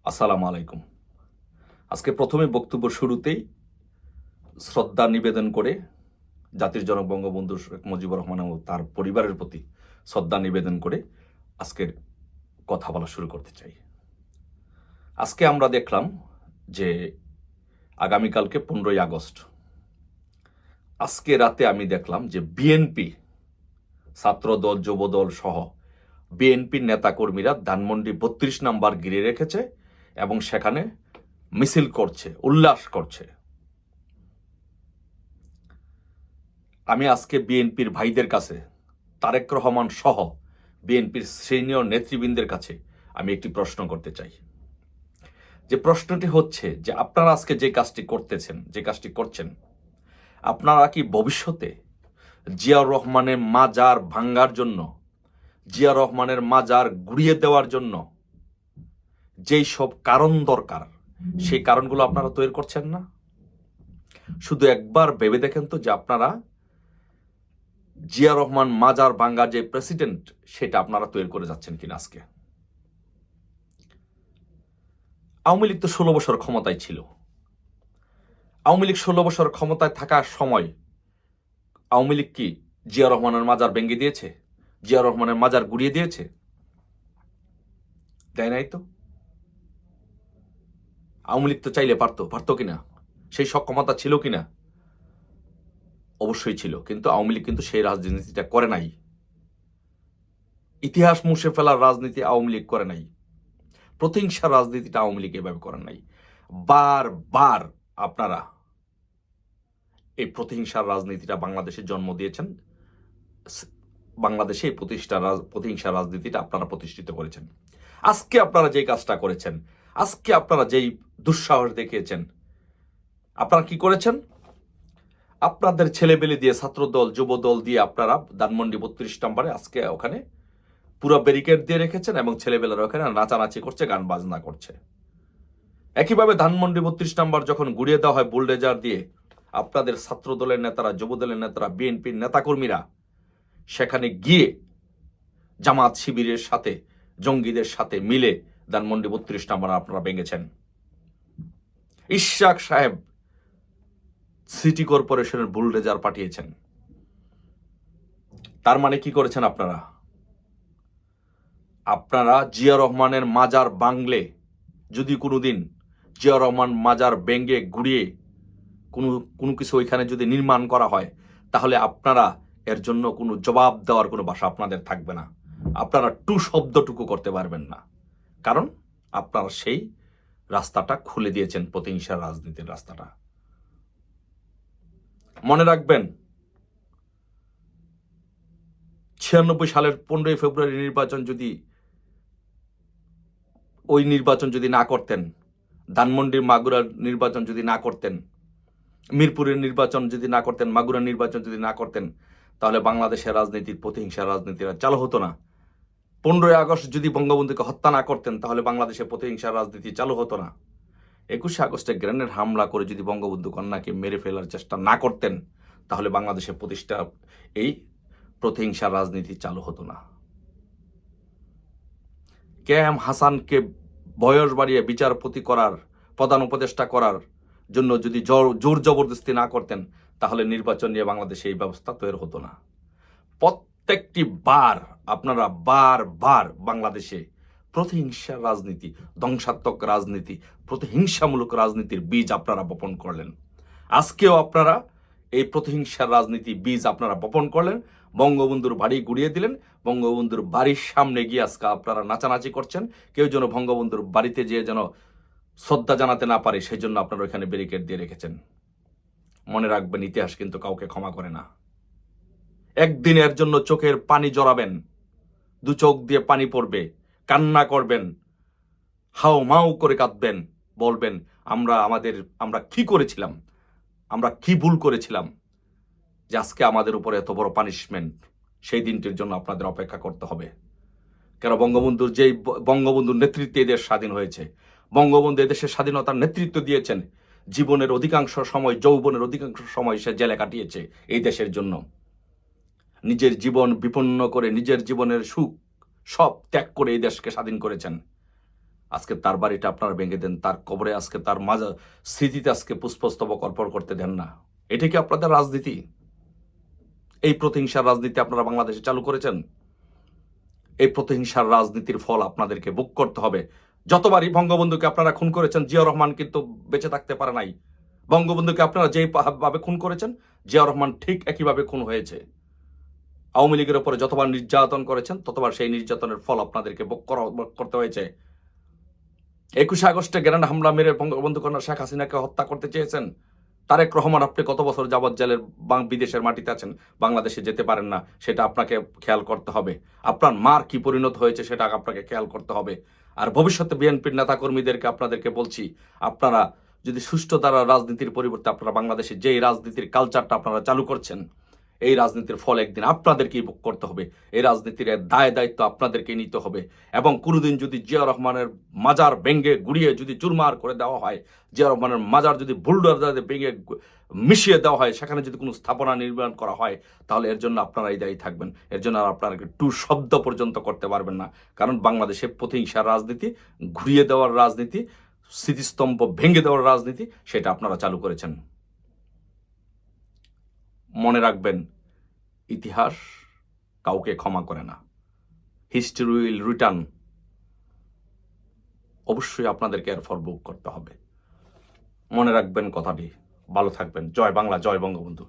আসসালামু আলাইকুম। আজকে প্রথমে বক্তব্য শুরুতেই শ্রদ্ধা নিবেদন করে জাতির জনক বঙ্গবন্ধু শেখ মুজিবুর রহমান ও তার পরিবারের প্রতি শ্রদ্ধা নিবেদন করে আজকের কথা বলা শুরু করতে চাই। আজকে আমরা দেখলাম যে আগামীকালকে 15ই আগস্ট। আজকে রাতে আমি দেখলাম যে বিএনপি ছাত্রদল যুবদল সহ বিএনপির নেতাকর্মীরা ধানমন্ডি 32 নাম্বার ঘিরে রেখেছে এবং সেখানে মিছিল করছে, উল্লাস করছে। আমি আজকে বিএনপির ভাইদের কাছে, তারেক রহমান সহ বিএনপির সিনিয়র নেতৃবৃন্দের কাছে আমি একটি প্রশ্ন করতে চাই। যে প্রশ্নটি হচ্ছে যে আপনারা আজকে যে কাজটি করছেন, আপনারা কি ভবিষ্যতে জিয়াউর রহমানের মাজার ভাঙ্গার জন্য, জিয়াউর রহমানের মাজার গুড়িয়ে দেওয়ার জন্য যেই সব কারণ দরকার সেই কারণগুলো আপনারা তৈরি করছেন না? শুধু একবার ভেবে দেখেন তো যে আপনারা জিয়া রহমান মাজার ভাঙ্গা যে প্রেসিডেন্ট সেটা আপনারা তৈরি করে যাচ্ছেন কিনা। আজকে আওয়ামী লীগ তো 16 বছর ক্ষমতায় ছিল। আওয়ামী লীগ 16 বছর ক্ষমতায় থাকার সময় আওয়ামী লীগ কি জিয়া রহমানের মাজার ভেঙে দিয়েছে? জিয়া রহমানের মাজার গুড়িয়ে দিয়েছে? দেয় নাই তো। আওয়ামী লীগ তো চাইলে পারতো কিনা? সেই সক্ষমতা ছিল কিনা? অবশ্যই ছিল, কিন্তু আওয়ামী লীগ কিন্তু সেই রাজনীতিটা করে নাই। ইতিহাস মুছে ফেলার রাজনীতি আওয়ামী লীগ করে নাই। প্রতিহিংসার রাজনীতিটা আওয়ামী লীগ এভাবে করেন নাই। বারবার আপনারা এই প্রতিহিংসার রাজনীতিটা বাংলাদেশে জন্ম দিয়েছেন। বাংলাদেশে এই প্রতিহিংসার রাজনীতিটা আপনারা প্রতিষ্ঠিত করেছেন। আজকে আপনারা যেই কাজটা করেছেন, আজকে আপনারা যেই দুঃসাহস দেখিয়েছেন, আপনারা কি করেছেন? আপনাদের ছেলেবেলে দিয়ে, ছাত্রদল যুবদল দিয়ে আপনারা ধানমন্ডি 32 নম্বরে আজকে ওখানে পুরো ব্যারিকেড দিয়ে রেখেছেন এবং ছেলেবেলারা ওখানে নাচানাচি করছে, গান বাজনা করছে। একইভাবে ধানমন্ডি 32 নম্বর যখন গুড়িয়ে দেওয়া হয় বুলডেজার দিয়ে, আপনাদের ছাত্র দলের নেতারা, যুব দলের নেতারা, বিএনপির নেতাকর্মীরা সেখানে গিয়ে জামাত শিবিরের সাথে, জঙ্গিদের সাথে মিলে ধানমন্ডি 32 নম্বর আপনারা ভেঙেছেন। ইশাক সাহেব সিটি কর্পোরেশনের বুলডেজার পাঠিয়েছেন। তার মানে কি করেছেন আপনারা? আপনারা জিয়া রহমানের মাজার বাংলে, যদি কোনোদিন জিয়া রহমান মাজার ভেঙে গুড়িয়ে কোনো কিছু ওইখানে যদি নির্মাণ করা হয়, তাহলে আপনারা এর জন্য কোনো জবাব দেওয়ার কোনো ভাষা আপনাদের থাকবে না। আপনারা টু শব্দটুকু করতে পারবেন না, কারণ আপনারা সেই রাস্তাটা খুলে দিয়েছেন, প্রতিহিংসার রাজনীতির রাস্তাটা। মনে রাখবেন, 96 সালের 15ই ফেব্রুয়ারি নির্বাচন যদি না করতেন, ধানমন্ডির মাগুরার নির্বাচন যদি না করতেন, মিরপুরের নির্বাচন যদি না করতেন, মাগুরার নির্বাচন যদি না করতেন, তাহলে বাংলাদেশের রাজনীতির প্রতিহিংসার রাজনীতিরা চালু হতো না। 15ই আগস্ট যদি বঙ্গবন্ধুকে হত্যা না করতেন, তাহলে বাংলাদেশে প্রতিহিংসার রাজনীতি চালু হতো না। 21শে আগস্টে গ্রেনেড হামলা করে যদি বঙ্গবন্ধু কন্যাকে মেরে ফেলার চেষ্টা না করতেন, তাহলে বাংলাদেশে এই প্রতিহিংসার রাজনীতি চালু হতো না। KM হাসানকে বয়স বাড়িয়ে বিচারপতি করার, প্রধান উপদেষ্টা করার জন্য যদি জোর জবরদস্তি না করতেন, তাহলে নির্বাচন নিয়ে বাংলাদেশে এই ব্যবস্থা তৈরি হতো না। প্রত্যেকটি বার আপনারা বারবার বাংলাদেশে প্রতিহিংসার রাজনীতি, ধ্বংসাত্মক রাজনীতি, প্রতিহিংসামূলক রাজনীতির বীজ আপনারা বপন করলেন। আজকেও আপনারা এই প্রতিহিংসার রাজনীতি বীজ আপনারা বপন করলেন। বঙ্গবন্ধুর বাড়ি গুড়িয়ে দিলেন। বঙ্গবন্ধুর বাড়ির সামনে গিয়ে আজকে আপনারা নাচানাচি করছেন। কেউ যেন বঙ্গবন্ধুর বাড়িতে যেয়ে যেন শ্রদ্ধা জানাতে না পারে, সেই জন্য আপনারা ওইখানে ব্যারিকেড দিয়ে রেখেছেন। মনে রাখবেন, ইতিহাস কিন্তু কাউকে ক্ষমা করে না। একদিনের জন্য চোখের পানি জড়াবেন, দু চোখ দিয়ে পানি পড়বে, কান্না করবেন, হাও মাও করে কাঁদবেন, বলবেন আমরা কি করেছিলাম, আমরা কি ভুল করেছিলাম যে আজকে আমাদের উপরে এত বড় পানিশমেন্ট। সেই দিনটির জন্য আপনাদের অপেক্ষা করতে হবে। কেন? বঙ্গবন্ধুর নেতৃত্বে এদেশ স্বাধীন হয়েছে। বঙ্গবন্ধু এদেশের স্বাধীনতার নেতৃত্ব দিয়েছেন। জীবনের অধিকাংশ সময়, যৌবনের অধিকাংশ সময় সে জেলে কাটিয়েছে এই দেশের জন্য। নিজের জীবন বিপন্ন করে, নিজের জীবনের সুখ সব ত্যাগ করে এই দেশকে স্বাধীন করেছেন। আজকে তার বাড়িটা আপনারা ভেঙে দেন, তার কবরে আজকে তার মাঝে স্মৃতিতে আজকে পুষ্পস্তবক অর্পণ করতে দেন না। এটা কি আপনাদের রাজনীতি? এই প্রতিহিংসার রাজনীতি আপনারা বাংলাদেশে চালু করেছেন। এই প্রতিহিংসার রাজনীতির ফল আপনাদেরকে ভোগ করতে হবে। যতবারই বঙ্গবন্ধুকে আপনারা খুন করেছেন, জিয়াউর রহমান কিন্তু বেঁচে থাকতে পারে নাই। বঙ্গবন্ধুকে আপনারা যেই ভাবে খুন করেছেন, জিয়াউর রহমান ঠিক একইভাবে খুন হয়েছে। আওয়ামী লীগের উপরে যতবার নির্যাতন করেছেন, ততবার সেই নির্যাতনের ফল আপনাদেরকে ভোগ করতে হয়েছে। 21 আগস্টে গ্রেনেড হামলা মেরে বঙ্গবন্ধু কন্যা শেখ হাসিনাকে হত্যা করতে চেয়েছেন। তারেক রহমান, আপনি কত বছর যাবৎ জেলের বিদেশের মাটিতে আছেন, বাংলাদেশে যেতে পারেন না, সেটা আপনাকে খেয়াল করতে হবে। আপনার মার কি পরিণত হয়েছে সেটা আপনাকে খেয়াল করতে হবে। আর ভবিষ্যতে বিএনপির নেতাকর্মীদেরকে আপনাদেরকে বলছি, আপনারা যদি সুষ্ঠু দ্বারা রাজনীতির পরিবর্তে আপনারা বাংলাদেশে যেই রাজনীতির কালচারটা আপনারা চালু করছেন, এই রাজনীতির ফল একদিন আপনাদেরকেই ভোগ করতে হবে। এই রাজনীতির দায় দায়িত্ব আপনাদেরকেই নিতে হবে। এবং কোনোদিন যদি জিয়াউর রহমানের মাজার ভেঙে গুড়িয়ে যদি চুরমার করে দেওয়া হয়, জিয়াউর রহমানের মাজার যদি বুলডোজারে ভেঙে মিশিয়ে দেওয়া হয়, সেখানে যদি কোনো স্থাপনা নির্মাণ করা হয়, তাহলে এর জন্য আপনারা এই দায়ী থাকবেন। এর জন্য আর আপনারা টু শব্দ পর্যন্ত করতে পারবেন না। কারণ বাংলাদেশে প্রতিহিংসার রাজনীতি, ঘুরিয়ে দেওয়ার রাজনীতি, স্মৃতিস্তম্ভ ভেঙে দেওয়ার রাজনীতি, সেটা আপনারা চালু করেছেন। মনে রাখবেন, ইতিহাস কাউকে ক্ষমা করে না। History will return. অবশ্যই আপনাদেরকে এর ফল ভোগ করতে হবে। মনে রাখবেন কথাটি। ভালো থাকবেন। জয় বাংলা, জয় বঙ্গবন্ধু।